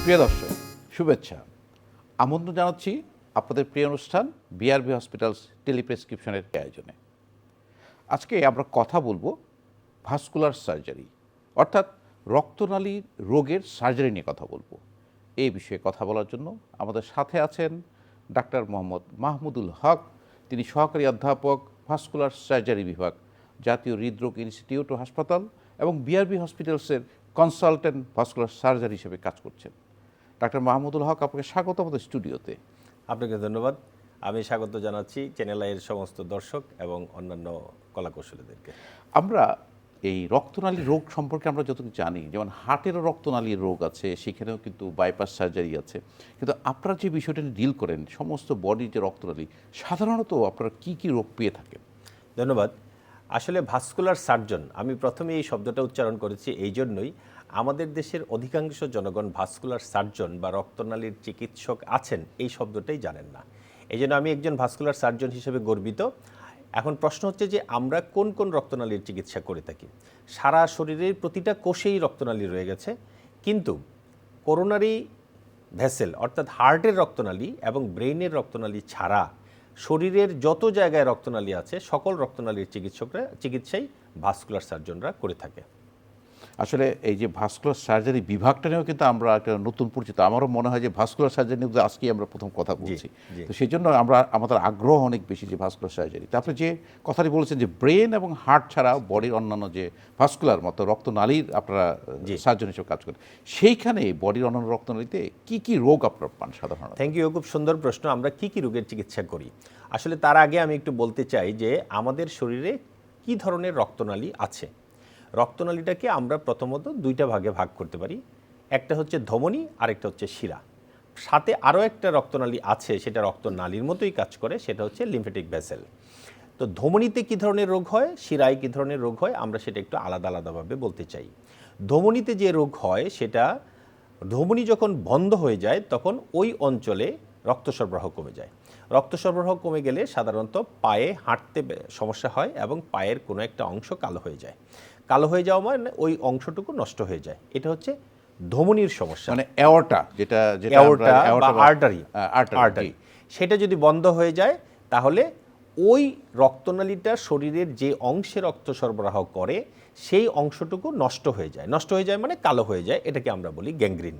প্রিয় দর্শক, শুভেচ্ছা। আমন্ত্রণ জানাচ্ছি আপনাদের প্রিয় অনুষ্ঠান বিআরবি হসপিটালস টেলিপ্রেসক্রিপশনের আয়োজনে। আজকে আমরা কথা বলবো ভাস্কুলার সার্জারি, অর্থাৎ রক্তনালীর রোগের সার্জারি নিয়ে কথা বলবো। এই বিষয়ে কথা বলার জন্য আমাদের সাথে আছেন ডাক্তার মোহাম্মদ মাহমুদুল হক। তিনি সহকারী অধ্যাপক, ভাস্কুলার সার্জারি বিভাগ, জাতীয় হৃদরোগ ইনস্টিটিউট ও হাসপাতাল এবং বিআরবি হসপিটালসের কনসালটেন্ট ভাস্কুলার সার্জারি হিসেবে কাজ করছেন। ডাক্তার মাহমুদুল হক, আপনাকে স্বাগত আমাদের স্টুডিওতে। আপনাকে ধন্যবাদ। আমি স্বাগত জানাচ্ছি চ্যানেল আইয়ের সমস্ত দর্শক এবং অন্যান্য কলাকৌশলীদেরকে। আমরা এই রক্তনালীর রোগ সম্পর্কে আমরা যতটুকু জানি, যেমন হার্টেরও রক্তনালীর রোগ আছে, সেখানেও কিন্তু বাইপাস সার্জারি আছে, কিন্তু আপনারা যে বিষয়টা নিয়ে ডিল করেন, সমস্ত বডির যে রক্তনালী, সাধারণত আপনারা কি কি রোগ পেয়ে থাকেন? ধন্যবাদ। আসলে ভাস্কুলার সার্জন, আমি প্রথমে এই শব্দটা উচ্চারণ করেছি এই জন্যই, আমাদের দেশের অধিকাংশ জনগণ ভাস্কুলার সার্জন বা রক্তনালীর চিকিৎসক আছেন এই শব্দটাই জানেন না। এই জন্য আমি একজন ভাস্কুলার সার্জন হিসেবে গর্বিত। এখন প্রশ্ন হচ্ছে যে আমরা কোন কোন রক্তনালীর চিকিৎসা করে থাকি। সারা শরীরের প্রতিটা কোষেই রক্তনালী রয়ে গেছে, কিন্তু করোনারি ভেসেল অর্থাৎ হার্টের রক্তনালী এবং ব্রেইনের রক্তনালী ছাড়া শরীরের যত জায়গায় রক্তনালী আছে সকল রক্তনালীর চিকিৎসাই ভাস্কুলার সার্জনরা করে থাকে। আসলে এই যে ভাস্কুলার সার্জারি বিভাগটা নিয়েও কিন্তু আমরা একটা নতুন পরিচিত। আমারও মনে হয় যে ভাস্কুলার সার্জারি নিয়ে আজকেই আমরা প্রথম কথা বলছি, তো সেই জন্য আমাদের আগ্রহ অনেক বেশি যে ভাস্কুলার সার্জারি। তারপরে যে কথাটি বলেছেন যে ব্রেন এবং হার্ট ছাড়া বডির অন্যান্য যে ভাস্কুলার মতো রক্তনালীর আপনারা সার্জন হিসেবে কাজ করেন, সেইখানে বডির অন্যান্য রক্তনালীতে কি কি রোগ আপনারা পান সাধারণত? থ্যাংক ইউ, খুব সুন্দর প্রশ্ন। আমরা কি কি রোগের চিকিৎসা করি, আসলে তার আগে আমি একটু বলতে চাই যে আমাদের শরীরে কি ধরনের রক্তনালী আছে। রক্তনালীটাকে আমরা প্রথমত দুইটা ভাগে ভাগ করতে পারি, একটা হচ্ছে ধমনী আর একটা হচ্ছে শিরা। সাথে আরও একটা রক্তনালী আছে, সেটা রক্তনালীর মতোই কাজ করে, সেটা হচ্ছে লিম্ফেটিক ভেসেল। তো ধমনীতে কী ধরনের রোগ হয়, শিরায় কী ধরনের রোগ হয়, আমরা সেটা একটু আলাদা আলাদাভাবে বলতে চাই। ধমনীতে যে রোগ হয় সেটা, ধমনী যখন বন্ধ হয়ে যায় তখন ওই অঞ্চলে রক্ত সরবরাহ কমে যায়। রক্ত সরবরাহ কমে গেলে সাধারণত পায়ে হাঁটতে সমস্যা হয় এবং পায়ের কোনো একটা অংশ কালো হয়ে যায়। কালো হয়ে যাওয়া মানে ওই অংশটুকু নষ্ট হয়ে যায়। এটা হচ্ছে ধমনীর সমস্যা, মানে অ্যাওর্টা, যেটা বা আর্টারি, সেটা যদি বন্ধ হয়ে যায় তাহলে ওই রক্তনালীটা শরীরের যে অংশে রক্ত সরবরাহ করে সেই অংশটুকু নষ্ট হয়ে যায়। নষ্ট হয়ে যায় মানে কালো হয়ে যায়, এটাকে আমরা বলি গ্যাংগ্রিন।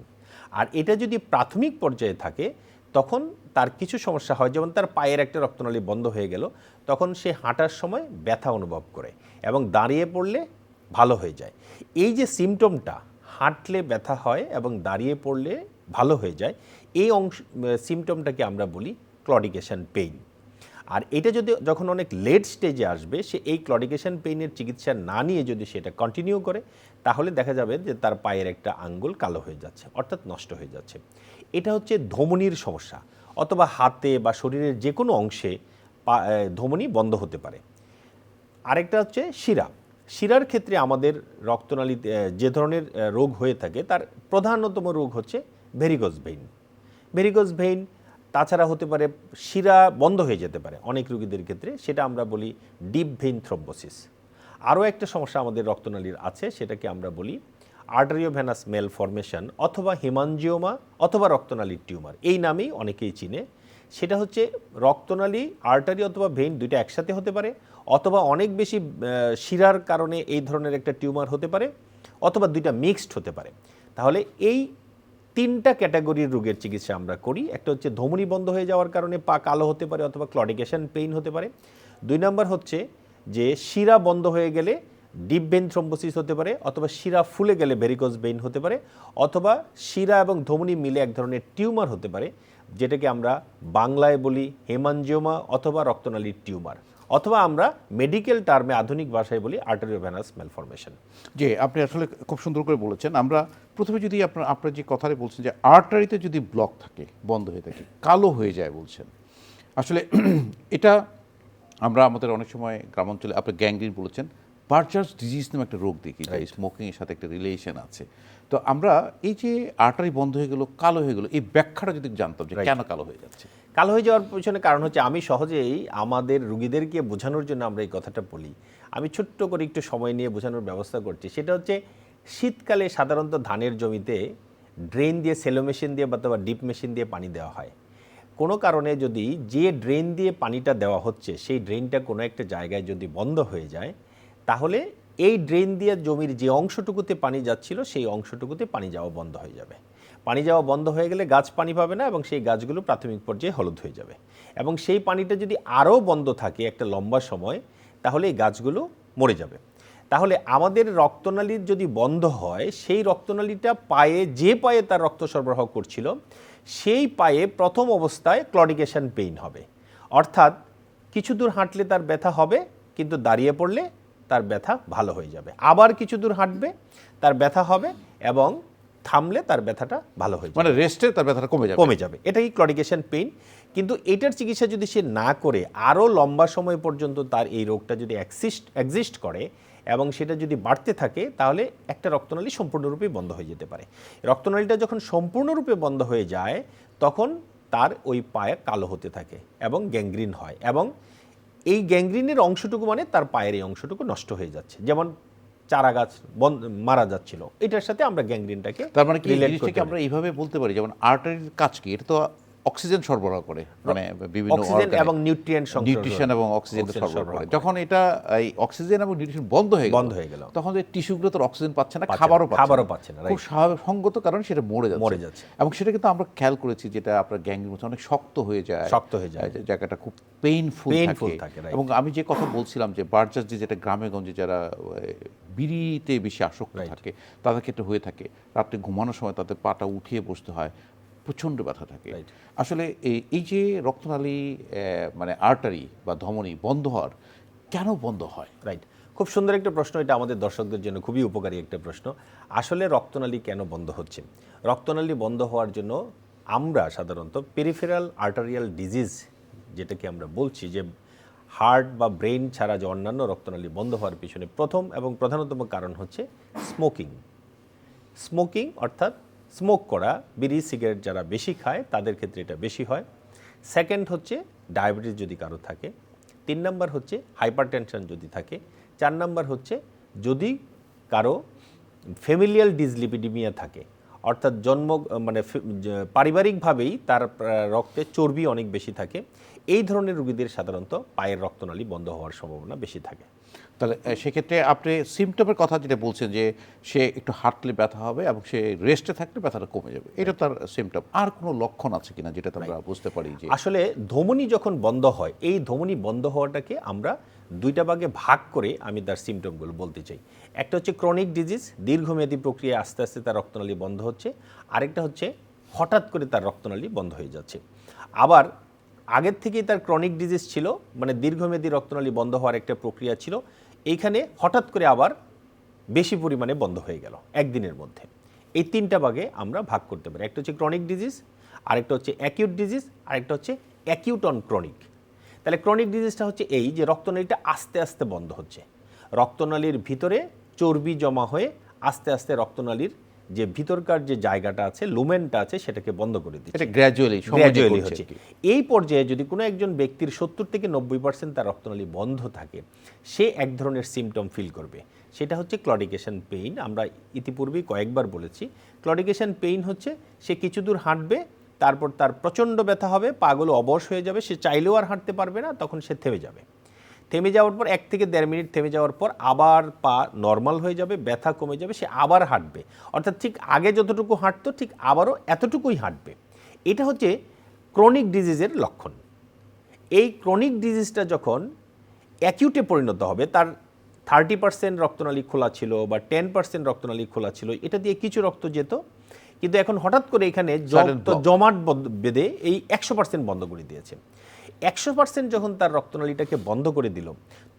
আর এটা যদি প্রাথমিক পর্যায়ে থাকে তখন তার কিছু সমস্যা হয়, যেমন তার পায়ের একটা রক্তনালী বন্ধ হয়ে গেল, তখন সে হাঁটার সময় ব্যথা অনুভব করে এবং দাঁড়িয়ে পড়লে ভালো হয়ে যায়। এই যে সিমটমটা, হাঁটলে ব্যথা হয় এবং দাঁড়িয়ে পড়লে ভালো হয়ে যায়, এই সিমটমটাকে আমরা বলি ক্লডিকেশন পেইন। আর এটা যখন অনেক লেট স্টেজে আসবে, সে এই ক্লডিকেশন পেইনের চিকিৎসা না নিয়ে যদি সেটা কন্টিনিউ করে, তাহলে দেখা যাবে যে তার পায়ের একটা আঙ্গুল কালো হয়ে যাচ্ছে, অর্থাৎ নষ্ট হয়ে যাচ্ছে। এটা হচ্ছে ধমনীর সমস্যা, অথবা হাতে বা শরীরের যে কোনো অংশে ধমনী বন্ধ হতে পারে। আরেকটা হচ্ছে শিরা। শিরার ক্ষেত্রে আমাদের রক্তনালীতে যে ধরনের রোগ হয়ে থাকে তার প্রধানতম রোগ হচ্ছে ভেরিকোজ ভেইন। ভেরিকোজ ভেইন তাছাড়া হতে পারে শিরা বন্ধ হয়ে যেতে পারে অনেক রোগীদের ক্ষেত্রে, সেটা আমরা বলি ডিপ ভেইন থ্রম্বোসিস। আরও একটা সমস্যা আমাদের রক্তনালীর আছে, সেটাকে আমরা বলি আর্টারিওভেনাস ম্যালফরমেশন অথবা হেমানজিওমা অথবা রক্তনালীর টিউমার, এই নামেই অনেকেই চিনে। সেটা হচ্ছে রক্তনালী, আর্টারি অথবা ভেইন দুইটা একসাথে হতে পারে, অথবা অনেক বেশি শিরার কারণে এই ধরনের একটা টিউমার হতে পারে, অথবা দুইটা মিক্সড হতে পারে। তাহলে এই তিনটা ক্যাটাগরির রোগের চিকিৎসা আমরা করি। একটা হচ্ছে ধমনী বন্ধ হয়ে যাওয়ার কারণে পা কালো হতে পারে অথবা ক্লডিকেশন পেইন হতে পারে। 2 নম্বর হচ্ছে যে শিরা বন্ধ হয়ে গেলে ডিপ ভেইন থ্রম্বোসিস হতে পারে, অথবা শিরা ফুলে গেলে ভেরিকোজ ভেইন হতে পারে, অথবা শিরা এবং ধমনী মিলে এক ধরনের টিউমার হতে পারে, যেটাকে আমরা বাংলায় বলি হেমানজিওমা অথবা রক্তনালীর টিউমার, অথবা আমরা মেডিকেল টার্মে আধুনিক ভাষায় বলি আর্টারিওভেনাস ম্যালফরমেশন। যে আপনি আসলে খুব সুন্দর করে বলেছেন। আমরা প্রথমে যদি আপনার যে কথাটা বলছেন যে আর্টারিতে যদি ব্লক থাকে, বন্ধ হয়ে থাকে, কালো হয়ে যায় বলছেন, আসলে এটা আমরা আমাদের অনেক সময় গ্রামাঞ্চলে, আপনি গ্যাংগ্রিন বলেছেন, বার্জার্স ডিজিজ নামে একটা রোগ দেখি, যে স্মোকিংয়ের সাথে একটা রিলেশন আছে। তো আমরা এই যে আর্টারি বন্ধ হয়ে গেল, কালো হয়ে গেল, এই ব্যাখ্যাটা যদি জানতাম যে কেন কালো হয়ে যাচ্ছে। কালো হয়ে যাওয়ার পিছনে কারণ হচ্ছে, আমি সহজেই আমাদের রুগীদেরকে বোঝানোর জন্য আমরা এই কথাটা বলি, আমি ছোট্ট করে একটু সময় নিয়ে বোঝানোর ব্যবস্থা করছি। সেটা হচ্ছে শীতকালে সাধারণত ধানের জমিতে ড্রেন দিয়ে সেলো মেশিন দিয়ে বা ডিপ মেশিন দিয়ে পানি দেওয়া হয়, কোনো কারণে যদি যে ড্রেন দিয়ে পানিটা দেওয়া হচ্ছে সেই ড্রেনটা কোনো একটা জায়গায় যদি বন্ধ হয়ে যায়, তাহলে এই ড্রেন দিয়ে জমির যে অংশটুকুতে পানি যাচ্ছিল সেই অংশটুকুতে পানি যাওয়া বন্ধ হয়ে যাবে। পানি যাওয়া বন্ধ হয়ে গেলে গাছ পানি পাবে না এবং সেই গাছগুলো প্রাথমিক পর্যায়ে হলুদ হয়ে যাবে। এবং সেই পানিটা যদি আরও বন্ধ থাকে একটা লম্বা সময়, তাহলে এই গাছগুলো মরে যাবে। তাহলে আমাদের রক্তনালীর যদি বন্ধ হয়, সেই রক্তনালীটা যে পায়ে তার রক্ত সরবরাহ করছিল, সেই পায়ে প্রথম অবস্থায় ক্লডিকেশন পেইন হবে। অর্থাৎ কিছু দূর হাঁটলে তার ব্যথা হবে, কিন্তু দাঁড়িয়ে পড়লে তার ব্যথা ভালো হয়ে যাবে। আবার কিছু দূর হাঁটবে, তার ব্যথা হবে, এবং থামলে তার ব্যথাটা ভালো হয়ে যাবে, মানে রেস্টে তার ব্যথাটা কমে যাবে। এটাই ক্লডিকেশন পেইন। কিন্তু এটার চিকিৎসা যদি সে না করে আরও লম্বা সময় পর্যন্ত তার এই রোগটা যদি এক্সিস্ট করে এবং সেটা যদি বাড়তে থাকে, তাহলে একটা রক্তনালী সম্পূর্ণরূপে বন্ধ হয়ে যেতে পারে। রক্তনালীটা যখন সম্পূর্ণরূপে বন্ধ হয়ে যায়, তখন তার ওই পায়ে কালো হতে থাকে এবং গ্যাংগ্রিন হয়, এবং এই গ্যাংগ্রিনের অংশটুকু মানে তার পায়ের এই অংশটুকু নষ্ট হয়ে যাচ্ছে। যেমন চারা গাছ মারা যাচ্ছিল, এটার সাথে আমরা গ্যাংগ্রিনটাকে, তার মানে কি জিনিসটাকে আমরা এইভাবে বলতে পারি, যেমন আর্টারির কাজ কি, এটা তো অক্সিজেন সরবরাহ করে, মানে বিভিন্ন অক্সিজেন এবং নিউট্রিশন এবং অক্সিজেন সরবরাহ করে। যখন এটা এই অক্সিজেন এবং নিউট্রিশন বন্ধ হয়ে গেল, তখন যে টিস্যুগুলো তো অক্সিজেন পাচ্ছে না, খাবারও পাচ্ছে না, খুব সঙ্গত কারণ সেটা মরে যাচ্ছে। এবং সেটা কিন্তু আমরা খেয়াল করেছি, যেটা আপনার গ্যাংগ্রিন অনেক শক্ত হয়ে যায়, জায়গাটা খুব পেইনফুল থাকে। এবং আমি যে কথা বলছিলাম যে বার্জাস, যেটা গ্রামে গঞ্জে যারা বিড়িতে বেশি আসক্ত থাকে, তাদের ক্ষেত্রে হয়ে থাকে, রাত্রে ঘুমানোর সময় তাদের পাটা উঠিয়ে বসতে হয়, প্রচণ্ড ব্যথা থাকে। আসলে এই যে রক্তনালী মানে আর্টারি বা ধমনী বন্ধ হওয়ার, কেন বন্ধ হয়? রাইট, খুব সুন্দর একটা প্রশ্ন। এটা আমাদের দর্শকদের জন্য খুবই উপকারী একটা প্রশ্ন। আসলে রক্তনালী কেন বন্ধ হচ্ছে? রক্তনালী বন্ধ হওয়ার জন্য আমরা সাধারণত পেরিফেরাল আর্টারিয়াল ডিজিজ, যেটাকে আমরা বলছি, যে হার্ট বা ব্রেন ছাড়া যে অন্যান্য রক্তনালী বন্ধ হওয়ার পিছনে প্রথম এবং প্রধানতম কারণ হচ্ছে স্মোকিং, অর্থাৎ স্মোক করা, বিড়ি সিগারেট যারা বেশি খায় তাদের ক্ষেত্রে এটা বেশি হয়। সেকেন্ড হচ্ছে ডায়াবেটিস যদি কারো থাকে। 3 নাম্বার হচ্ছে হাইপারটেনশন যদি থাকে। 4 নাম্বার হচ্ছে যদি কারো ফ্যামিলিয়াল ডিসলিপিডিমিয়া থাকে, অর্থাৎ পারিবারিকভাবেই তার রক্তে চর্বি অনেক বেশি থাকে। এই ধরনের রোগীদের সাধারণত পায়ের রক্তনালী বন্ধ হওয়ার সম্ভাবনা বেশি থাকে। তাহলে সেক্ষেত্রে আপনি সিমটমের কথা যেটা বলছেন, যে সে একটু হাঁটলে ব্যথা হবে এবং সে রেস্টে থাকলে ব্যথাটা কমে যাবে, এটা তার সিমটম। আর কোনো লক্ষণ আছে কিনা যেটা আমরা বুঝতে পারি? যে আসলে ধমনী যখন বন্ধ হয়, এই ধমনী বন্ধ হওয়াটাকে আমরা দুইটা ভাগে ভাগ করে আমি তার সিমটমগুলো বলতে চাই। একটা হচ্ছে ক্রনিক ডিজিজ, দীর্ঘমেয়াদী প্রক্রিয়ায় আস্তে আস্তে তার রক্তনালী বন্ধ হচ্ছে। আরেকটা হচ্ছে হঠাৎ করে তার রক্তনালী বন্ধ হয়ে যাচ্ছে। আবার আগের থেকেই তার ক্রনিক ডিজিজ ছিল, মানে দীর্ঘমেয়াদী রক্তনালী বন্ধ হওয়ার একটা প্রক্রিয়া ছিল, এইখানে হঠাৎ করে আবার বেশি পরিমাণে বন্ধ হয়ে গেল একদিনের মধ্যে। এই 3টা ভাগে আমরা ভাগ করতে পারি। একটা হচ্ছে ক্রনিক ডিজিজ, আরেকটা হচ্ছে অ্যাকিউট ডিজিজ, আরেকটা হচ্ছে অ্যাকিউট অন ক্রনিক। তাহলে ক্রনিক ডিজিজটা হচ্ছে এই যে রক্তনালীটা আস্তে আস্তে বন্ধ হচ্ছে, রক্তনালীর ভিতরে চর্বি জমা হয়ে আস্তে আস্তে রক্তনালীর যে ভিতরকার যে জায়গাটা আছে, লুমেনটা আছে, সেটাকে বন্ধ করে দিচ্ছে। এটা গ্র্যাজুয়ালি হচ্ছে। এই পর্যায়ে যদি কোনো একজন ব্যক্তির 70 থেকে 90% তার রক্তনালী বন্ধ থাকে, সে এক ধরনের সিমটম ফিল করবে, সেটা হচ্ছে ক্লডিকেশন পেইন। আমরা ইতিপূর্বেই কয়েকবার বলেছি, ক্লডিকেশন পেইন হচ্ছে সে কিছু দূর হাঁটবে, তারপর তার প্রচণ্ড ব্যথা হবে, পাগুলো অবশ হয়ে যাবে, সে চাইলেও আর হাঁটতে পারবে না, তখন সে থেমে যাবে। থেমে যাওয়ার পর 1 থেকে 1.5 মিনিট থেমে যাওয়ার পর আবার পা নর্মাল হয়ে যাবে, ব্যথা কমে যাবে, সে আবার হাঁটবে, অর্থাৎ ঠিক আগে যতটুকু হাঁটতো ঠিক আবারও এতটুকুই হাঁটবে। এটা হচ্ছে ক্রনিক ডিজিজের লক্ষণ। এই ক্রনিক ডিজিজটা যখন অ্যাকিউটে পরিণত হবে, তার 30% রক্তনালী খোলা ছিল বা 10% রক্তনালী খোলা ছিল, এটা দিয়ে কিছু রক্ত যেত, কিন্তু এখন হঠাৎ করে এখানে জমাট বেঁধে এই 100% বন্ধ করে দিয়েছে। 100% যখন তার রক্তনালীটাকে বন্ধ করে দিল,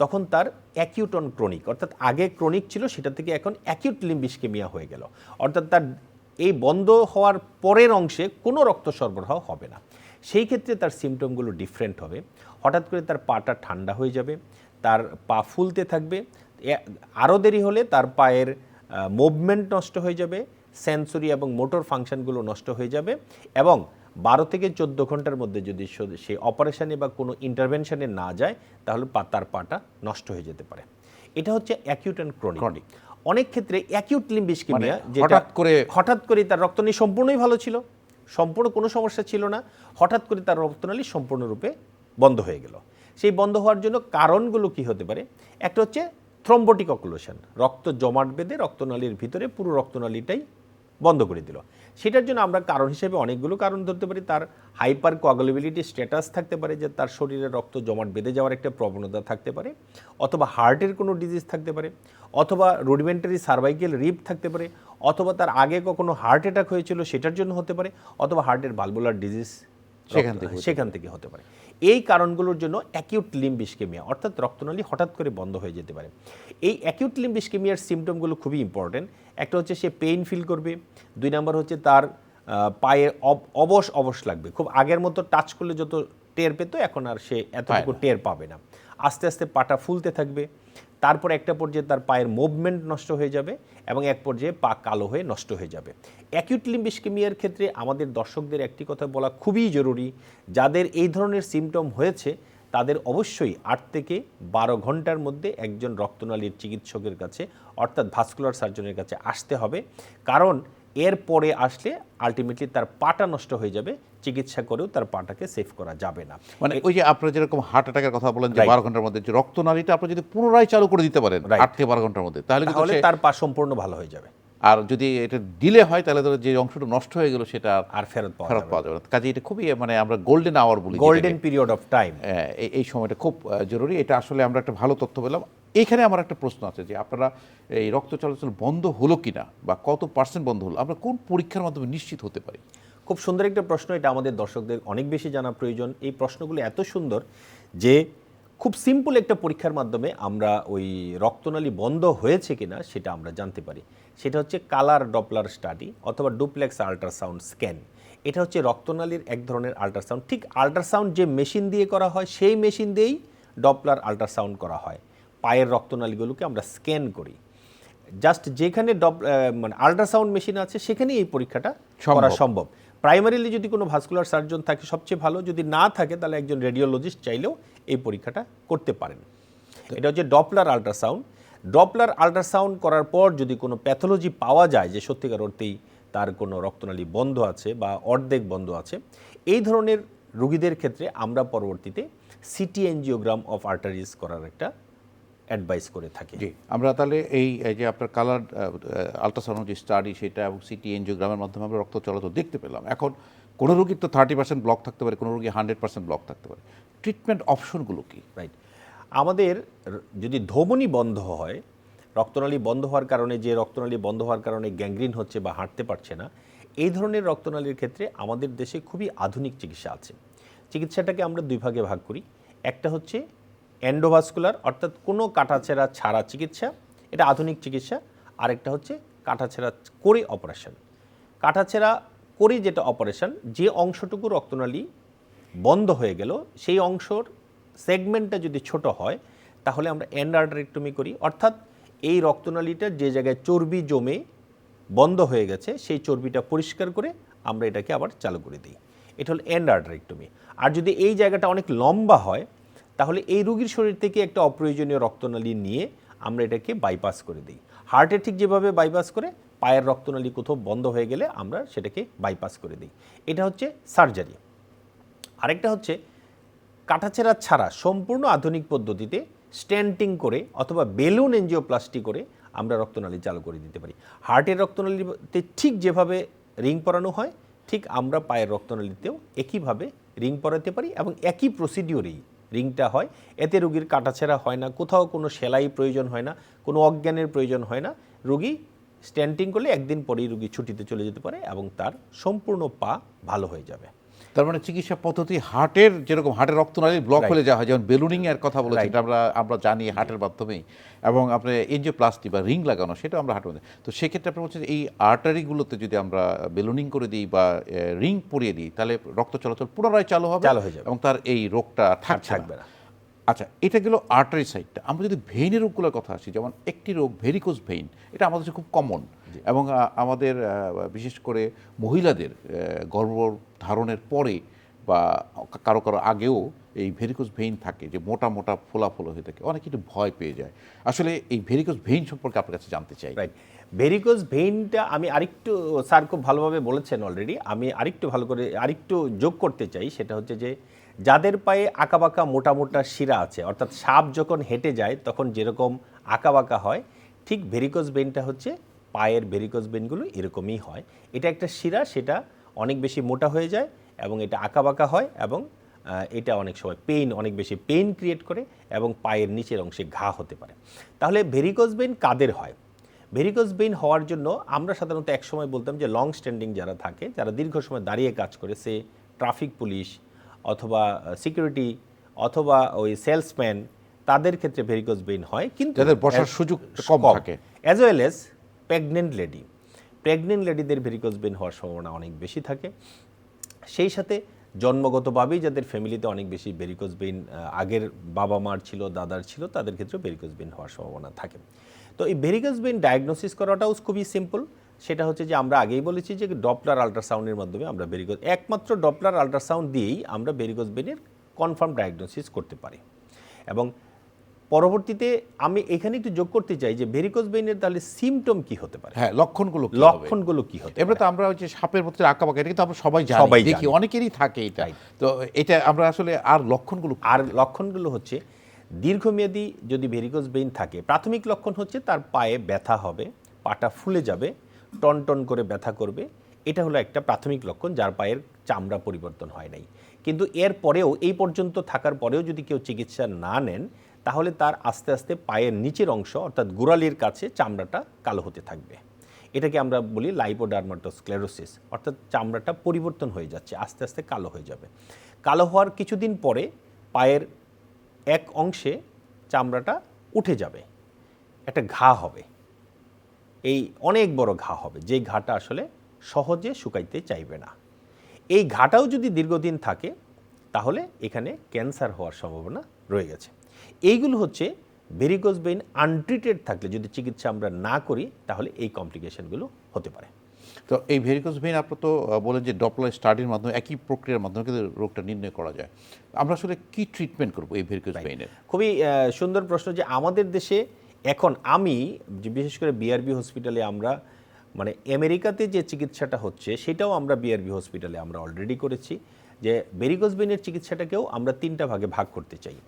তখন তার অ্যাকিউট অন ক্রনিক, অর্থাৎ আগে ক্রনিক ছিল সেটা থেকে এখন অ্যাকিউট লিম্ব ইসকেমিয়া হয়ে গেল, অর্থাৎ তার এই বন্ধ হওয়ার পরের অংশে কোনো রক্ত সরবরাহ হবে না। সেই ক্ষেত্রে তার সিমটমগুলো ডিফারেন্ট হবে। হঠাৎ করে তার পাটা ঠান্ডা হয়ে যাবে, তার পা ফুলতে থাকবে, আরও দেরি হলে তার পায়ের মুভমেন্ট নষ্ট হয়ে যাবে, সেন্সরি এবং মোটর ফাংশনগুলো নষ্ট হয়ে যাবে, এবং 12 থেকে 14 ঘন্টার মধ্যে যদি সে অপারেশনে বা কোনো ইন্টারভেনশনে না যায়, তাহলে তার পাটা নষ্ট হয়ে যেতে পারে। এটা হচ্ছে অ্যাকিউট অ্যান্ড ক্রনিক। অনেক ক্ষেত্রে অ্যাকিউট লিম্ব ইসকেমিয়া মানে হঠাৎ করে তার রক্তনালী সম্পূর্ণই ভালো ছিল, সম্পূর্ণ কোনো সমস্যা ছিল না, হঠাৎ করে তার রক্তনালী সম্পূর্ণরূপে বন্ধ হয়ে গেল। সেই বন্ধ হওয়ার জন্য কারণগুলো কি হতে পারে? একটা হচ্ছে থ্রম্বোটিক অকুলেশন, রক্ত জমাট বেঁধে রক্তনালীর ভিতরে পুরো রক্তনালীটাই বন্ধ করে দিল। সেটার জন্য আমরা কারণ হিসেবে অনেকগুলো কারণ ধরতে পারি। তার হাইপার কোয়াগুলেবিলিটি স্ট্যাটাস থাকতে পারে, যে তার শরীরে রক্ত জমাট বেঁধে যাওয়ার একটা প্রবণতা থাকতে পারে, অথবা হার্টের কোনো ডিজিজ থাকতে পারে, অথবা রুডিমেন্টারি সার্ভাইকেল রিপ থাকতে পারে, অথবা তার আগে কখনো হার্ট অ্যাটাক হয়েছিল সেটার জন্য হতে পারে, অথবা হার্টের ভালভুলার ডিজিজ সেখান থেকে হতে পারে। এই কারণগুলোর জন্য অ্যাকিউট লিম্ব ইসকেমিয়া অর্থাৎ রক্তনালী হঠাৎ করে বন্ধ হয়ে যেতে পারে। এই অ্যাকিউট লিম্ব ইসকেমিয়ার সিমটমগুলো খুবই ইম্পর্টেন্ট। একটা হচ্ছে সে পেইন ফিল করবে, 2 নম্বর হচ্ছে তার পায়ে অবশ লাগবে, খুব আগের মতো টাচ করলে যত টের পেত এখন আর সে এতটুকু টের পাবে না। আস্তে আস্তে পাটা ফুলতে থাকবে, তারপর একটা পর্যায়ে তার পায়ের মুভমেন্ট নষ্ট হয়ে যাবে এবং এক পর্যায়ে পা কালো হয়ে নষ্ট হয়ে যাবে। অ্যাকিউট লিম্ব ইসকেমিয়ার ক্ষেত্রে আমাদের দর্শকদের একটি কথা বলা খুবই জরুরি, যাদের এই ধরনের সিমটম হয়েছে তাদের অবশ্যই 8 থেকে 12 ঘন্টার মধ্যে একজন রক্তনালীর চিকিৎসকের কাছে অর্থাৎ ভাস্কুলার সার্জনের কাছে আসতে হবে, কারণ এর পরে আসলে আলটিমেটলি তার পাটা নষ্ট হয়ে যাবে, চিকিৎসা করেও তার পাটাকে সেভ করা যাবে না। মানে ওই যে আপনারা যেরকম হার্ট অ্যাটাকের কথা বলেন যে 12 ঘন্টার মধ্যে, যে রক্তনালীটা আপনি যদি পুনরায় চালু করে দিতে পারেন 8 থেকে 12 ঘন্টার মধ্যে, তাহলে তার পা সম্পূর্ণ ভালো হয়ে যাবে। আর যদি এটা ডিলে হয় তাহলে ধরো যে অংশটা নষ্ট হয়ে গেল সেটা আর ফেরত পাওয়া যাবে না। কাজে এটা খুবই মানে আমরা গোল্ডেন আওয়ার বলি, গোল্ডেন পিরিয়ড অফ টাইম, এই সময়টা খুব জরুরি। এটা আসলে আমরা একটা ভালো তথ্য পেলাম। এইখানে আমার একটা প্রশ্ন আছে যে আপনারা এই রক্ত চলাচল বন্ধ হলো কিনা বা কত % বন্ধ হলো আমরা কোন পরীক্ষার মাধ্যমে নিশ্চিত হতে পারি? খুব সুন্দর একটা প্রশ্ন, এটা আমাদের দর্শকদের অনেক বেশি জানা প্রয়োজন। এই প্রশ্নগুলো এত সুন্দর যে খুব সিম্পল একটা পরীক্ষার মাধ্যমে আমরা ওই রক্তনালী বন্ধ হয়েছে কিনা সেটা আমরা জানতে পারি। সেটা হচ্ছে কালার ডপলার স্টাডি অথবা ডুপ্লেক্স আল্ট্রাসাউন্ড স্ক্যান। এটা হচ্ছে রক্তনালীর এক ধরনের আল্ট্রাসাউন্ড। ঠিক আল্ট্রাসাউন্ড যে মেশিন দিয়ে করা হয় সেই মেশিন দিয়েই ডপলার আল্ট্রাসাউন্ড করা হয়। পায়ের রক্তনালীগুলোকে আমরা স্ক্যান করি। জাস্ট যেখানে মানে আল্ট্রাসাউন্ড মেশিন আছে সেখানেই এই পরীক্ষাটা করা সম্ভব। প্রাইমারিলি যদি কোনো ভাস্কুলার সার্জন থাকে সবচেয়ে ভালো, যদি না থাকে তাহলে একজন রেডিওলজিস্ট চাইলেও এই পরীক্ষাটা করতে পারেন। এটা হচ্ছে ডপলার আল্ট্রাসাউন্ড। ডপলার আল্ট্রাসাউন্ড করার পর যদি কোনো প্যাথোলজি পাওয়া যায় যে সত্যিকার অর্থেই তার কোনো রক্তনালী বন্ধ আছে বা অর্ধেক বন্ধ আছে, এই ধরনের রোগীদের ক্ষেত্রে আমরা পরবর্তীতে সিটি এনজিওগ্রাম অফ আর্টারিজ করার একটা অ্যাডভাইস করে থাকি। জি, আমরা তাহলে এই যে আপনার কালার আল্ট্রাসাউন্ড যে স্টাডি সেটা এবং সিটি এনজিওগ্রামের মাধ্যমে আমরা রক্ত চলাচল দেখতে পেলাম। এখন কোনো রোগীর তো 30% ব্লক থাকতে পারে, কোনো রোগী 100% ব্লক থাকতে পারে। ট্রিটমেন্ট অপশনগুলো কি? রাইট, আমাদের যদি ধমনী বন্ধ হয়, রক্তনালী বন্ধ হওয়ার কারণে, যে রক্তনালী বন্ধ হওয়ার কারণে গ্যাংগ্রিন হচ্ছে বা হাঁটতে পারছে না, এই ধরনের রক্তনালীর ক্ষেত্রে আমাদের দেশে খুবই আধুনিক চিকিৎসা আছে। চিকিৎসাটাকে আমরা 2 ভাগে ভাগ করি। একটা হচ্ছে এন্ডোভাস্কুলার অর্থাৎ কোনো কাটাছেঁড়া ছাড়া চিকিৎসা, এটা আধুনিক চিকিৎসা। আরেকটা হচ্ছে কাটাছেঁড়া করে অপারেশন। কাটাছেঁড়া করে যেটা অপারেশন, যে অংশটুকু রক্তনালী বন্ধ হয়ে গেল সেই অংশর সেগমেন্টটা যদি ছোট হয় তাহলে আমরা এন্ডার্টারেক্টমি করি, অর্থাৎ এই রক্তনালীটা যে জায়গায় চর্বি জমে বন্ধ হয়ে গেছে সেই চর্বিটা পরিষ্কার করে আমরা এটাকে আবার চালু করে দিই। এটা হলো এন্ডার্টারেক্টমি। আর যদি এই জায়গাটা অনেক লম্বা হয় তাহলে এই রোগীর শরীর থেকে একটা অপ্রয়োজনীয় রক্তনালী নিয়ে আমরা এটাকে বাইপাস করে দিই। হার্টে ঠিক যেভাবে বাইপাস করে, পায়ের রক্তনালী কোথাও বন্ধ হয়ে গেলে আমরা সেটাকে বাইপাস করে দিই। এটা হচ্ছে সার্জারি। আরেকটা হচ্ছে কাটাছেঁড়া ছাড়া সম্পূর্ণ আধুনিক পদ্ধতিতে স্ট্যান্টিং করে অথবা বেলুন এনজিওপ্লাস্টি করে আমরা রক্তনালী চালু করে দিতে পারি। হার্টের রক্তনালীতে ঠিক যেভাবে রিং পরানো হয় ঠিক আমরা পায়ের রক্তনালীতেও একইভাবে রিং পরাতে পারি এবং একই প্রসিডিওরেই রিংটা হয়। এতে রোগীর কাটাছেঁড়া হয় না, কোথাও কোনো সেলাই প্রয়োজন হয় না, কোনো অজ্ঞানের প্রয়োজন হয় না। রোগী স্ট্যান্টিং করলে একদিন পরেই রোগী ছুটিতে চলে যেতে পারে এবং তার সম্পূর্ণ পা ভালো হয়ে যাবে। তার মানে চিকিৎসা পদ্ধতি হার্টের যেরকম হার্টের রক্তনালী ব্লক হলে যাওয়া হয়, যেমন বেলুনিং এর কথা বলেছি, এটা আমরা জানি হার্টের মাধ্যমেই, এবং আপনার এনজিওপ্লাস্টি বা রিং লাগানো সেটাও আমরা হার্টের মধ্যে। তো সেক্ষেত্রে আপনি বলছেন এই আর্টারিগুলোতে যদি আমরা বেলুনিং করে দিই বা রিং পরিয়ে দিই তাহলে রক্ত চলাচল পুনরায় চালু হয়ে যাবে এবং তার এই রোগটা থাকবে না। আচ্ছা, এটা গেল আর্টারি সাইডটা। আমরা যদি ভেইনের রোগগুলোর কথা আসি, যেমন একটি রোগ ভেরিকোজ ভেইন, এটা আমাদের কাছে খুব কমন এবং আমাদের বিশেষ করে মহিলাদের গর্ভধারণের পরে বা কারো আগেও এই ভেরিকোজ ভেইন থাকে, যে মোটা মোটা ফোলা ফোলা হয়ে থাকে, অনেকে একটু ভয় পেয়ে যায়। আসলে এই ভেরিকোজ ভেইন সম্পর্কে আপনার কাছে জানতে চাই। রাইট, ভেরিকোজ ভেইনটা আমি আরেকটু, স্যার খুব ভালোভাবে বলেছেন অলরেডি, আমি আরেকটু ভালো করে আরেকটু যোগ করতে চাই। সেটা হচ্ছে যে যাদের পায়ে আঁকাবাঁকা মোটা মোটা শিরা আছে, অর্থাৎ সাপ যখন হেঁটে যায় তখন যেরকম আঁকাবাঁকা হয়, ঠিক ভেরিকোজ ভেইনটা হচ্ছে পায়ের ভেরিকোজ ভেইনগুলো এরকমই হয়। এটা একটা শিরা, সেটা অনেক বেশি মোটা হয়ে যায় এবং এটা আঁকাবাঁকা হয় এবং এটা অনেক সময় অনেক বেশি পেইন ক্রিয়েট করে এবং পায়ের নিচের অংশে ঘা হতে পারে। তাহলে ভেরিকোজ ভেইন কাদের হয়? ভেরিকোজ ভেইন হওয়ার জন্য আমরা সাধারণত একসময় বলতাম যে লং স্ট্যান্ডিং যারা থাকে, যারা দীর্ঘ সময় দাঁড়িয়ে কাজ করে, সে ট্রাফিক পুলিশ অথবা সিকিউরিটি অথবা ওই সেলসম্যান, তাদের ক্ষেত্রে ভেরিকোজ ভেইন হয়। কিন্তু যাদের বসার সুযোগ কম থাকে, অ্যাজ ওয়েল এজ প্রেগনেন্ট লেডিদের ভেরিকোজ ভেইন হওয়ার সম্ভাবনা অনেক বেশি থাকে। সেই সাথে জন্মগতভাবেই যাদের ফ্যামিলিতে অনেক বেশি ভেরিকোজ ভেইন আগের বাবা মার ছিল, দাদার ছিল, তাদের ক্ষেত্রে ভেরিকোজ ভেইন হওয়ার সম্ভাবনা থাকে। তো এই ভেরিকোজ ভেইন ডায়াগনোসিস করাটাও খুবই সিম্পল। সেটা হচ্ছে যে আমরা আগেই বলেছি যে ডপলার আল্ট্রাসাউন্ডের মাধ্যমে আমরা একমাত্র ডপলার আল্ট্রাসাউন্ড দিয়েই আমরা ভেরিকোজ ভেইনের কনফার্ম ডায়াগনোসিস করতে পারি। এবং পরবর্তীতে আমি এখানে একটু যোগ করতে চাই যে ভেরিকোজ ভেইনের তাহলে সিমটম কি হতে পারে, হ্যাঁ, লক্ষণগুলো কি হবে? এবার তো আমরা ওই যে সাপের মধ্যে আঁকাবাঁকা, এটা কিন্তু আমরা সবাই দেখি, অনেকেরই থাকে এটা। তো এটা আমরা আসলে লক্ষণগুলো হচ্ছে দীর্ঘমেয়াদী যদি ভেরিকোজ ভেইন থাকে, প্রাথমিক লক্ষণ হচ্ছে তার পায়ে ব্যথা হবে, পাটা ফুলে যাবে, টনটন করে ব্যথা করবে। এটা হলো একটা প্রাথমিক লক্ষণ, যার পায়ের চামড়া পরিবর্তন হয় নাই। কিন্তু এর পরেও, এই পর্যন্ত থাকার পরেও যদি কেউ চিকিৎসা না নেন, তাহলে তার আস্তে আস্তে পায়ের নিচের অংশ অর্থাৎ গোড়ালির কাছে চামড়াটা কালো হতে থাকবে। এটাকে আমরা বলি লাইপোডার্মাটোস্ক্লেরোসিস, অর্থাৎ চামড়াটা পরিবর্তন হয়ে যাচ্ছে, আস্তে আস্তে কালো হয়ে যাবে। কালো হওয়ার কিছুদিন পরে পায়ের এক অংশে চামড়াটা উঠে যাবে, একটা ঘা হবে, এই অনেক বড় ঘা হবে, যে ঘাটা আসলে সহজে শুকাইতে চাইবে না। এই ঘাটাও যদি দীর্ঘদিন থাকে, তাহলে এখানে ক্যান্সার হওয়ার সম্ভাবনা রয়ে গেছে। এইগুলো হচ্ছে ভেরিকোজ ভেইন আনট্রিটেড থাকলে, যদি চিকিৎসা আমরা না করি, তাহলে এই কমপ্লিকেশনগুলো হতে পারে। তো এই ভেরিকোজ ভেইন আপনার তো বলেন যে ডপলার স্টাডির মাধ্যমে, একই প্রক্রিয়ার মাধ্যমে কিন্তু রোগটা নির্ণয় করা যায়। আমরা আসলে কি ট্রিটমেন্ট করব এই ভেরিকোজ ভেইনের? খুবই সুন্দর প্রশ্ন। যে আমাদের দেশে এখন আমি বিশেষ করে বিআরবি হসপিটালে আমরা, মানে আমেরিকাতে যে চিকিৎসাটা হচ্ছে সেটাও আমরা বিআরবি হসপিটালে আমরা অলরেডি করেছি। যে ভেরিকোজ ভেইনের চিকিৎসাটাকেও আমরা 3টা ভাগে ভাগ করতে চাই।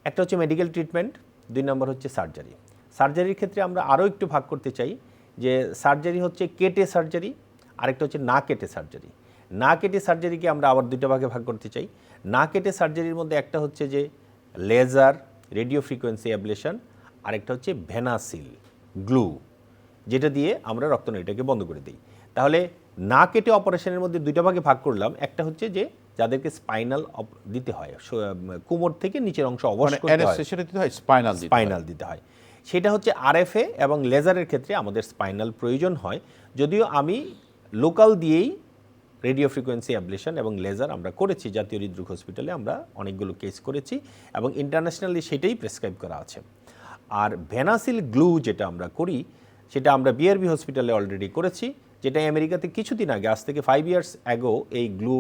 একটা হচ্ছে মেডিকেল ট্রিটমেন্ট, 2 নম্বর হচ্ছে সার্জারি। সার্জারির ক্ষেত্রে আমরা আরও একটু ভাগ করতে চাই, যে সার্জারি হচ্ছে কেটে সার্জারি, আরেকটা হচ্ছে না কেটে সার্জারি। না কেটে সার্জারিকে আমরা আবার 2টা ভাগে ভাগ করতে চাই। না কেটে সার্জারির মধ্যে একটা হচ্ছে যে লেজার, রেডিও ফ্রিকোয়েন্সি অ্যাবলেশন, আরেকটা হচ্ছে ভেনাসিল গ্লু, যেটা দিয়ে আমরা রক্তনালীটাকে বন্ধ করে দিই। তাহলে না কেটে অপারেশনের মধ্যে 2টা ভাগে ভাগ করলাম। একটা হচ্ছে যে যাদেরকে স্পাইনাল দিতে হয়, কোমর থেকে নিচের অংশ অবশ করতে হয়, স্পাইনাল দিতে হয়, সেটা হচ্ছে আরএফএ এবং লেজারের ক্ষেত্রে আমাদের স্পাইনাল প্রয়োজন হয়। যদিও আমি লোকাল দিয়েই রেডিও ফ্রিকোয়েন্সি অ্যাবলেশন এবং লেজার আমরা করেছি, জাতীয় হৃদরোগ হসপিটালে আমরা অনেকগুলো কেস করেছি এবং ইন্টারন্যাশনালি সেটাই প্রেসক্রাইব করা আছে। আর ভেনাসিল গ্লু যেটা আমরা করি, সেটা আমরা বিআরবি হসপিটালে অলরেডি করেছি, যেটা আমেরিকাতে কিছুদিন আগে, আজ থেকে 5 ইয়ার্স অ্যাগো, এই গ্লু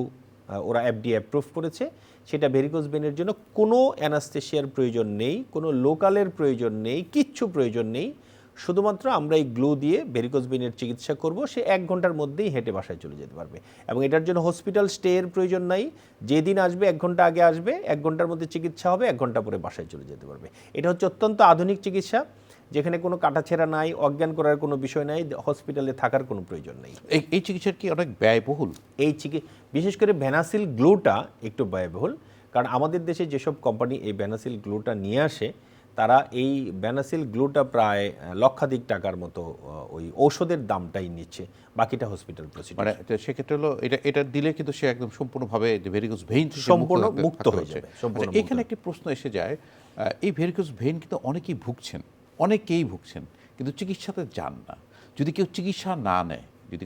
ওরা এফডিএ অ্যাপ্রুভ করেছে। সেটা ভেরিকোজ ভেইনের জন্য কোনো অ্যানাস্থেশিয়ার প্রয়োজন নেই, কোনো লোকালের প্রয়োজন নেই, কিচ্ছু প্রয়োজন নেই। শুধুমাত্র আমরা এই গ্লু দিয়ে ভেরিকোজ ভেইনের চিকিৎসা করব, সে 1 ঘন্টার মধ্যেই হেঁটে বাসায় চলে যেতে পারবে। এবং এটার জন্য হসপিটাল স্টের প্রয়োজন নাই। যেদিন আসবে 1 ঘন্টা আগে আসবে, 1 ঘন্টার মধ্যে চিকিৎসা হবে, 1 ঘন্টা পরে বাসায় চলে যেতে পারবে। এটা হচ্ছে অত্যন্ত আধুনিক চিকিৎসা, যেখানে কোনো কাটাছেঁড়া নাই, অজ্ঞান করার কোনো বিষয় নাই, হসপিটালে থাকার কোনো প্রয়োজন নেই। এই চিকিৎসার কি অনেক ব্যয়বহুল? বিশেষ করে ভেনাসিল গ্লুটা একটু ব্যয়বহুল, কারণ আমাদের দেশে যেসব কোম্পানি এই ভেনাসিল গ্লুটা নিয়ে আসে, তারা এই ভেনাসিল গ্লুটা প্রায় লক্ষাধিক টাকার মতো ওই ঔষধের দামটাই নিচ্ছে, বাকিটা হসপিটাল প্রসিডিউর। মানে সেক্ষেত্রে হলো এটা দিলে কিন্তু সে একদম সম্পূর্ণভাবে ভেরিকোজ ভেইন সম্পূর্ণ মুক্ত হয়ে যাবে। এখানে একটি প্রশ্ন এসে যায়, এই ভেরিকোজ ভেইন কিন্তু অনেকেই ভুগছেন, কিন্তু চিকিৎসাতে যান না। যদি কেউ চিকিৎসা না নেয়, যদি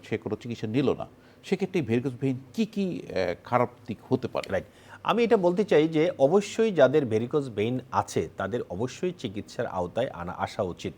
সে কোনো চিকিৎসা নিল না, সেক্ষেত্রে ভেরিকোজ ভেইন কি খারাপ দিক হতে পারে? রাইট, আমি এটা বলতে চাই যে অবশ্যই যাদের ভেরিকোজ ভেইন আছে, তাদের অবশ্যই চিকিৎসার আওতায় আসা উচিত।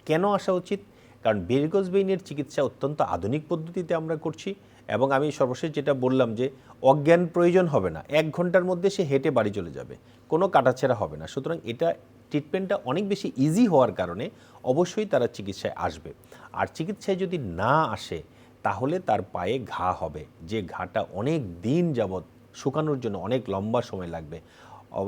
কেন আসা উচিত? কারণ ভেরিকোজ ভেইনের চিকিৎসা অত্যন্ত আধুনিক পদ্ধতিতে আমরা করছি এবং আমি সর্বশেষ যেটা বললাম যে অজ্ঞান প্রয়োজন হবে না, 1 ঘন্টার মধ্যে সে হেঁটে বাড়ি চলে যাবে, কোনো কাটাছেঁড়া হবে না। সুতরাং এটা ট্রিটমেন্টটা অনেক বেশি ইজি হওয়ার কারণে অবশ্যই তারা চিকিৎসায় আসবে। আর চিকিৎসায় যদি না আসে তাহলে তার পায়ে ঘা হবে, যে ঘাটা অনেক দিন যাবৎ শুকানোর জন্য অনেক লম্বা সময় লাগবে,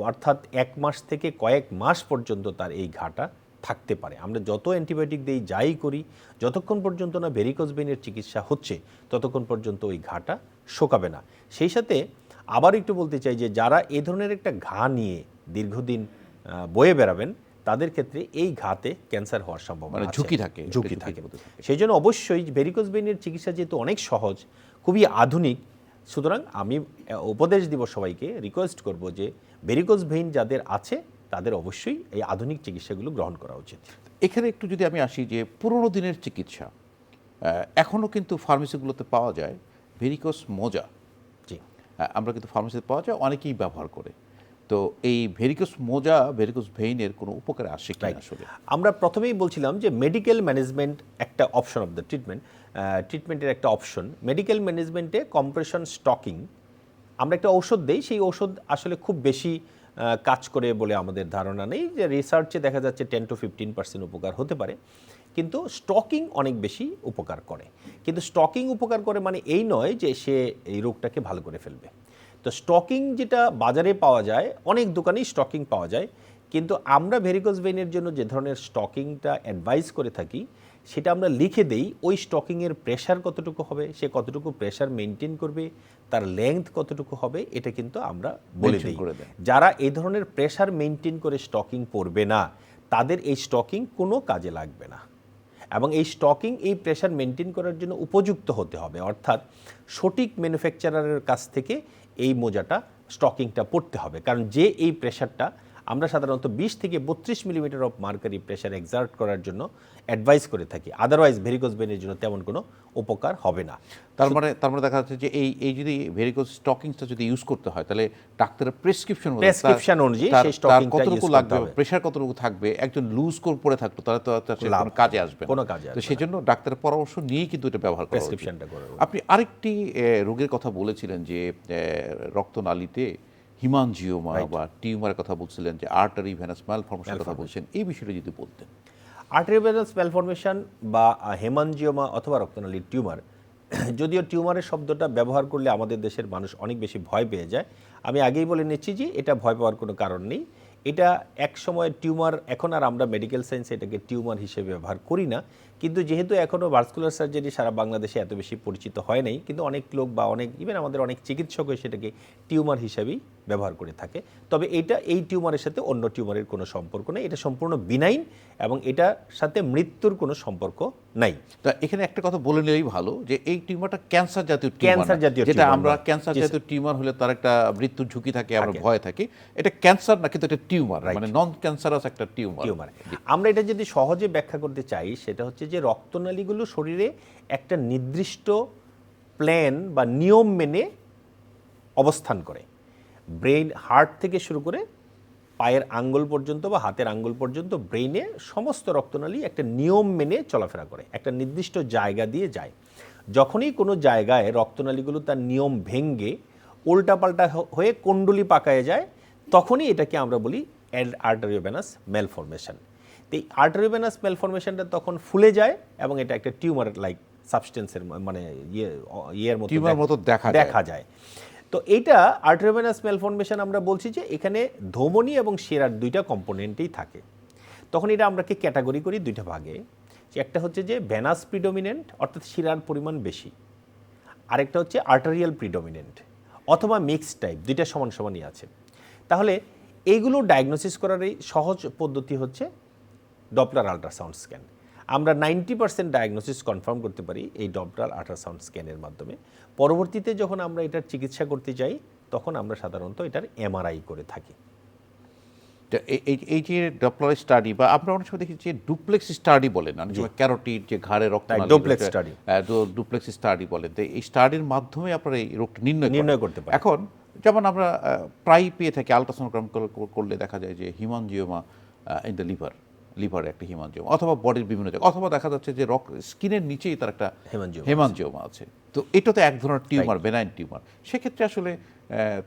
অর্থাৎ 1 মাস থেকে কয়েক মাস পর্যন্ত তার এই ঘাটা থাকতে পারে। আমরা যত অ্যান্টিবায়োটিক দিই, যাই করি, যতক্ষণ পর্যন্ত না ভেরিকোজ ভেইনের চিকিৎসা হচ্ছে ততক্ষণ পর্যন্ত ওই ঘাটা শোকাবে না। সেই সাথে আবার একটু বলতে চাই যে যারা এ ধরনের একটা ঘা নিয়ে দীর্ঘদিন বয়ে বেড়াবেন তাদের ক্ষেত্রে এই ঘাতে ক্যান্সার হওয়ার সম্ভাবনা আছে, ঝুঁকি থাকে, ঝুঁকি থাকে। সেই জন্য অবশ্যই ভেরিকোজ ভেইনের চিকিৎসা যেহেতু অনেক সহজ, খুবই আধুনিক, সুতরাং আমি উপদেশ দিব সবাইকে, রিকোয়েস্ট করব যে ভেরিকোজ ভেইন যাদের আছে তাদের অবশ্যই এই আধুনিক চিকিৎসাগুলো গ্রহণ করা উচিত। এখানে একটু যদি আমি আসি যে পুরোনো দিনের চিকিৎসা এখনও কিন্তু ফার্মেসিগুলোতে পাওয়া যায় ভেরিকোজ মোজা। জি, আমরা কিন্তু ফার্মেসিতে পাওয়া যায়, অনেকেই ব্যবহার করে। তো এই ভেরিকোজ মোজা ভেরিকোজ ভেইনের কোনো উপকারে আসে কি আসলে? আমরা প্রথমেই বলছিলাম যে মেডিকেল ম্যানেজমেন্ট একটা অপশন অফ দ্য ট্রিটমেন্টের একটা অপশন। মেডিকেল ম্যানেজমেন্টে কম্প্রেশন স্টকিং আমরা একটা ঔষধ দেই, সেই ঔষধ আসলে খুব বেশি কাজ করে বলে আমাদের ধারণা নেই। যে রিসার্চে দেখা যাচ্ছে 10 to 15% উপকার হতে পারে, কিন্তু স্টকিং অনেক বেশি উপকার করে। কিন্তু স্টকিং উপকার করে মানে এই নয় যে সে এই রোগটাকে ভালো করে ফেলবে। তো স্টকিং যেটা বাজারে পাওয়া যায়, অনেক দোকানেই স্টকিং পাওয়া যায়, কিন্তু আমরা ভেরিকোজ ভেইনের জন্য যে ধরনের স্টকিংটা অ্যাডভাইস করে থাকি সেটা আমরা লিখে দেই। ওই স্টকিংয়ের প্রেশার কতটুকু হবে, সে কতটুকু প্রেশার মেনটেন করবে, তার লেংথ কতটুকু হবে, এটা কিন্তু আমরা বলে দিই। যারা এই ধরনের প্রেশার মেনটেন করে স্টকিং পরবে না তাদের এই স্টকিং কোনো কাজে লাগবে না। এবং এই স্টকিং এই প্রেশার মেনটেন করার জন্য উপযুক্ত হতে হবে, অর্থাৎ সঠিক ম্যানুফ্যাকচারারের কাছ থেকে এই মোজাটা স্টকিংটা পড়তে হবে। কারণ যে এই প্রেশারটা আমরা সাধারণত 20 থেকে 32 millimetre of mercury pressure excerpt করার জন্য অ্যাডভাইস করে থাকি, আদারওয়াইজ ভেরিকোজ ভেইনের জন্য তেমন কোনো উপকার হবে না। তার মানে দেখা যাচ্ছে যে এই যদি ভেরিকোজ স্টকিংসটা যদি ইউজ করতে হয় তাহলে ডাক্তারের প্রেসক্রিপশন অনুযায়ী সেই স্টকিংটা কতটুকু লাগবে, প্রেশার কতটুকু থাকবে, একজন লুজ করে পড়ে থাকতো তাহলে তো কোনো কাজে আসবে কোনো কাজে আসবে তো সেজন্য ডাক্তারের পরামর্শ নিয়েই কিন্তু এটা ব্যবহার করা প্রেসক্রিপশনটা করা। আপনি আরেকটি রোগের কথা বলেছিলেন যে রক্তনালীতে হিমানজিওমা বা টিউমারের কথা বলছিলেন, যে আর্টারি ভেনাস ম্যালফরমেশনের কথা বলছেন, এই বিষয়টা যদি বলতেন। আর্টারি ভেনাস ম্যালফরমেশন বা হেমানজিওমা অথবা রক্তনালীর টিউমার, যদিও টিউমারের শব্দটা ব্যবহার করলে আমাদের দেশের মানুষ অনেক বেশি ভয় পেয়ে যায়, আমি আগেই বলে নিচ্ছি যে এটা ভয় পাওয়ার কোনো কারণ নেই। এটা এক সময় টিউমার, এখন আর আমরা মেডিকেল সায়েন্সে এটাকে টিউমার হিসেবে ব্যবহার করি না, কিন্তু যেহেতু এখনও ভাস্কুলার সার্জারি সারা বাংলাদেশে এত বেশি পরিচিত হয় নাই, কিন্তু অনেক লোক বা ইভেন আমাদের অনেক চিকিৎসকও সেটাকে টিউমার হিসাবেই ব্যবহার করে থাকে। তবে এই টিউমারের সাথে অন্য টিউমারের কোনো সম্পর্ক নেই, এটা সম্পূর্ণ বিনাইন এবং এটার সাথে মৃত্যুর কোনো সম্পর্ক নাই। তা এখানে একটা কথা বলে নিলেই ভালো যে এই টিউমারটা ক্যান্সার জাতীয় টিউমার, যেটা আমরা ক্যান্সার জাতীয় টিউমার হলে তার একটা মৃত্যুর ঝুঁকি থাকে, আমরা ভয় থাকি। এটা ক্যান্সার না, কিন্তু এটা টিউমার, মানে নন ক্যান্সারাস একটা টিউমার। আমরা এটা যদি সহজে ব্যাখ্যা করতে চাই সেটা হচ্ছে যে রক্তনালীগুলো শরীরে একটা নির্দিষ্ট প্ল্যান বা নিয়ম মেনে অবস্থান করে। ব্রেইন, হার্ট থেকে শুরু করে পায়ের আঙ্গুল পর্যন্ত বা হাতের আঙ্গুল পর্যন্ত ব্রেইনে সমস্ত রক্তনালী একটা নিয়ম মেনে চলাফেরা করে, একটা নির্দিষ্ট জায়গা দিয়ে যায়। যখনই কোনো জায়গায় রক্তনালীগুলো তার নিয়ম ভেঙে উল্টাপাল্টা হয়ে কুণ্ডলী পাকায় যায়, তখনই এটাকে আমরা বলি আর্টারিওভেনাস ম্যালফরমেশন। তো এই আর্টারিওভেনাস ম্যালফরমেশনটা তখন ফুলে যায় এবং এটা একটা টিউমার লাইক সাবস্টেন্সের মানে ইয়ের মতো দেখা যায়। তো এইটা আর্টারিওভেনাস ম্যালফরমেশন আমরা বলছি যে এখানে ধমনী এবং শিরার দুইটা কম্পোনেন্টেই থাকে। তখন এটা আমরা ক্যাটাগরি করি দুইটা ভাগে, যে একটা হচ্ছে যে ভেনাস প্রিডমিনেন্ট অর্থাৎ শিরার পরিমাণ বেশি, আরেকটা হচ্ছে আর্টারিয়াল প্রিডমিনেন্ট অথবা মিক্সড টাইপ, দুইটা সমান সমানই আছে। তাহলে এইগুলো ডায়াগনোসিস করার এই সহজ পদ্ধতি হচ্ছে ডপলার আল্ট্রাসাউন্ড স্ক্যান। আমরা 90% ডায়াগনোসিস কনফার্ম করতে পারি এই ডপলার আল্ট্রাসাউন্ড স্ক্যানের মাধ্যমে। পরবর্তীতে যখন আমরা এটার চিকিৎসা করতে যাই তখন আমরা সাধারণত এটার এমআরআই করে থাকি। এই যে ডপলার স্টাডি বা আমরা অনেক সময় দেখি যে ডুপ্লেক্স স্টাডি বলেন, অনেক সময় ক্যারোটিড যে ঘাড়ে রক্ত, ডুপ্লেক্স স্টাডি বলেন। তো এই স্টাডির মাধ্যমে আপনারা এই রোগটা নির্ণয় করতে পারেন। এখন যেমন আমরা প্রায় পেয়ে থাকি আলট্রাসোনোগ্রাম করলে দেখা যায় যে হিমানজিওমা ইন দ্য লিভার, লিভারে একটা হিমানজিওমা অথবা বডির বিভিন্ন জায়গায়, অথবা দেখা যাচ্ছে যে স্কিনের নিচেই তার একটা হেমানজিওমা আছে। তো এটা তো এক ধরনের টিউমার, বেনাইন টিউমার। সেক্ষেত্রে আসলে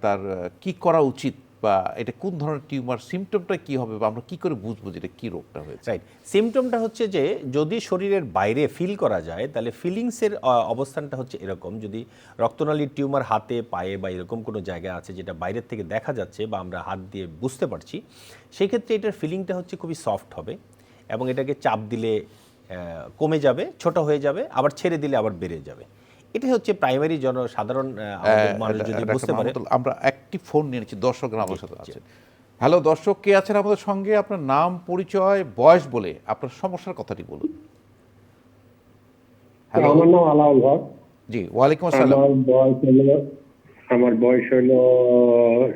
তার কি করা উচিত, বা এটা কোন ধরনের টিউমার, সিমটমটা কি হবে, বা আমরা কি করে বুঝবো যে এটা কি রোগটা হয়েছে? রাইট, সিমটমটা হচ্ছে যে যদি শরীরের বাইরে ফিল করা যায় তাহলে ফিলিংসের অবস্থানটা হচ্ছে এরকম। যদি রক্তনালীর টিউমার হাতে, পায়ে বা এরকম কোনো জায়গা আছে যেটা বাইরের থেকে দেখা যাচ্ছে বা আমরা হাত দিয়ে বুঝতে পারছি, সেক্ষেত্রে এটার ফিলিংটা হচ্ছে খুবই সফট হবে এবং এটাকে চাপ দিলে কমে যাবে, ছোট হয়ে যাবে, আবার ছেড়ে দিলে আবার বেড়ে যাবে। এটা হচ্ছে প্রাইমারি সাধারণ মানুষ যদি বুঝতে পারে। আমরা একটি ফোন নিয়ে নিচ্ছি, দর্শকরা আমাদের সাথে আছেন। হ্যালো দর্শক, কে আছেন আমাদের সঙ্গে? আপনার নাম, পরিচয়, বয়স বলে আপনার সমস্যার কথাটি বলুন। হ্যালো, আমার নাম আলাউল হক। জি, ওয়ালাইকুম আসসালাম। আমার বয়স হলো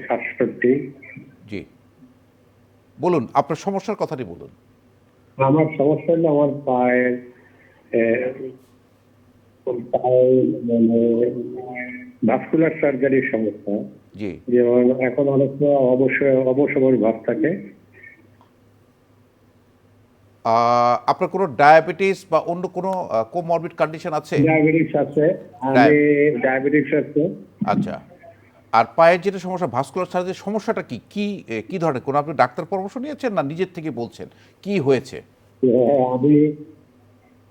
67। জি, বলুন আপনার সমস্যার কথাটি বলুন। আমার সমস্যা হলো আমার পায়ে মানে ভাস্কুলার সার্জারির সমস্যা। জি, যেমন এখন অনেকটা অবসর ভাব থাকে। আপনার কোনো ডায়াবেটিস বা অন্য কোনো কোমরবিড কন্ডিশন আছে? ডায়াবেটিস আছে, আমি ডায়াবেটিস আছে। আচ্ছা, আর পায়ের যেটা সমস্যা, ভাস্কুলার সার্জারির সমস্যাটা কি কি ধরনের? কোনো আপনি ডাক্তার পরামর্শ নিয়েছেন না নিজের থেকে বলছেন কি হয়েছে? আমি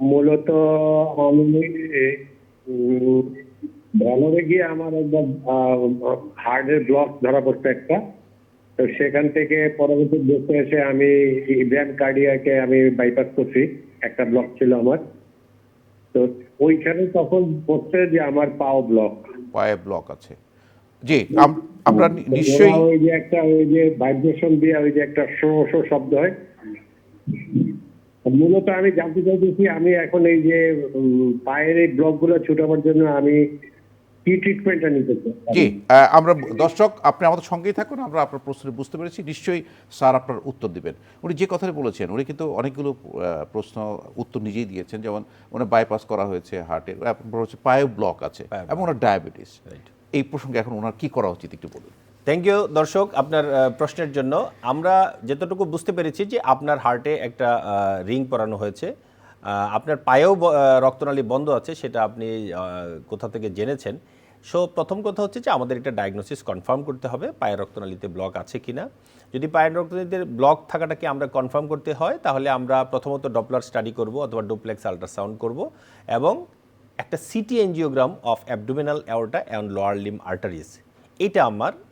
মূলত ভ্যালোরে গিয়ে আমার একবার হার্টের ব্লক ধরা পড়ছে একটা। তো সেখান থেকে পরবর্তী দেশে এসে আমি ইভ্যান কার্ডিয়াকে আমি বাইপাস করছি, একটা ব্লক ছিল আমার। তো ওইখানে তখন বলছে যে আমার পায়ে ব্লক আছে। জি, আমরা নিশ্চয়ই ওই যে ভাইব্রেশন দিয়ে ওই যে একটা শো শব্দ হয়। মূলত আমি জানতে চাইতেছি আমি এখন এই যে পায়ের এই ব্লক গুলো ছুটাবার জন্য আমি কি ট্রিটমেন্টটা নিতে চাই? জি, আমরা দর্শক আপনি আমাদের সঙ্গেই থাকুন, আমরা আপনার প্রশ্ন বুঝতে পেরেছি। নিশ্চয়ই স্যার আপনার উত্তর দিবেন। উনি যে কথাটা বলেছেন, উনি কিন্তু অনেকগুলো প্রশ্ন উত্তর নিজেই দিয়েছেন। যেমন ওনার বাইপাস করা হয়েছে হার্টের, হচ্ছে পায়ে ব্লক আছে এবং ওনার ডায়াবেটিস। এই প্রসঙ্গে এখন ওনার কি করা উচিত একটু বলুন। থ্যাংক ইউ দর্শক আপনার প্রশ্নের জন্য। আমরা যতটুকু বুঝতে পেরেছি যে আপনার হার্টে একটা রিং পরানো হয়েছে, আপনার পায়েও রক্তনালী বন্ধ আছে, সেটা আপনি কোথা থেকে জেনেছেন। সো প্রথম কথা হচ্ছে যে আমাদের একটা ডায়াগনোসিস কনফার্ম করতে হবে পায়ের রক্তনালীতে ব্লক আছে কিনা। যদি পায়ের রক্তনালীতে ব্লক থাকাটাকে আমরা কনফার্ম করতে হয় তাহলে আমরা প্রথমত ডপলার স্টাডি করব অথবা ডুপ্লেক্স আল্ট্রাসাউন্ড করব এবং একটা city angiogram of abdominal aorta and lower limb arteries, এটা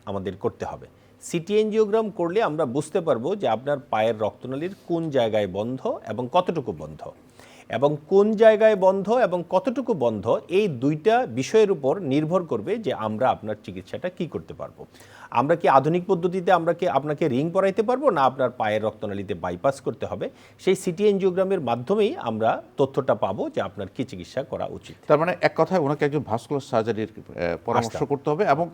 আমাদের করতে হবে। সিটি এনজিওগ্রাম করলে আমরা বুঝতে পারবো যে আপনার পায়ের রক্তনালীর কোন জায়গায় বন্ধ এবং কতটুকু বন্ধ, এবং কোন জায়গায় বন্ধ এবং কতটুকু বন্ধ এই দুইটা বিষয়ের উপর নির্ভর করবে যে আমরা আপনার চিকিৎসাটা কি করতে পারবো। আমরা কি আধুনিক পদ্ধতিতে আপনাকে রিং পরাইতে পারবো, না আপনার পায়ের রক্তনালীতে বাইপাস করতে হবে, সেই সিটি এনজিওগ্রামের মাধ্যমেই আমরা তথ্যটা পাবো যে আপনার কি চিকিৎসা করা উচিত। তার মানে এক কথায় ওনাকে একজন ভাস্কুলার সার্জারির পরামর্শ করতে হবে এবং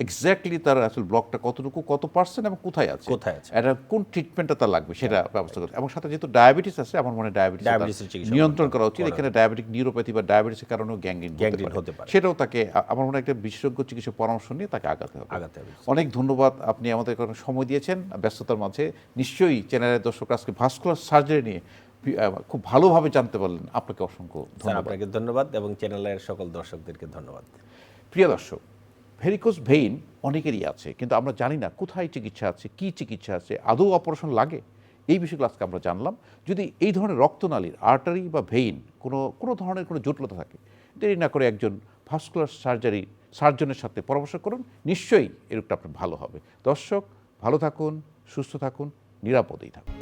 এক্স্যাক্টলি তার আসলে ব্লকটা কতটুকু, কত পার্সেন্ট এবং কোথায় আছে, এটা কোন ট্রিটমেন্টটা তার লাগবে সেটা ব্যবস্থা করতে। এবং সাথে যেহেতু ডায়াবেটিস আছে, আমার মনে হয় ডায়াবেটিস নিয়ন্ত্রণ করা উচিত। এখানে ডায়াবেটিক নিউরোপ্যাথি বা ডায়াবেটিসের কারণেও গ্যাংগ্রিন হতে পারে, সেটাও তাকে আমার মনে হয় একটা বিশেষজ্ঞ চিকিৎসক পরামর্শ নিয়ে তাকে আগাতে হবে। অনেক ধন্যবাদ, আপনি আমাদের সময় দিয়েছেন ব্যস্ততার মাঝে। নিশ্চয়ই চ্যানেলের দর্শকরা আজকে ভাস্কুলার সার্জারি নিয়ে খুব ভালোভাবে জানতে পারলেন। আপনাকে অসংখ্য ধন্যবাদ। আপনাকে ধন্যবাদ এবং চ্যানেলের সকল দর্শকদেরকে ধন্যবাদ। প্রিয় দর্শক, ভেরিকোজ ভেইন অনেকেরই আছে, কিন্তু আমরা জানি না কোথায় চিকিৎসা আছে, কি চিকিৎসা আছে, আদৌ অপারেশন লাগে, এই বিষয়গুলো আজকে আমরা জানলাম। যদি এই ধরনের রক্তনালীর আর্টারি বা ভেইন কোনো ধরনের কোনো জটিলতা থাকে, দেরি না করে একজন ভাস্কুলার সার্জনের সাথে পরামর্শ করুন, নিশ্চয়ই এই রোগটা আপনার ভালো হবে। দর্শক, ভালো থাকুন, সুস্থ থাকুন, নিরাপদেই থাকুন।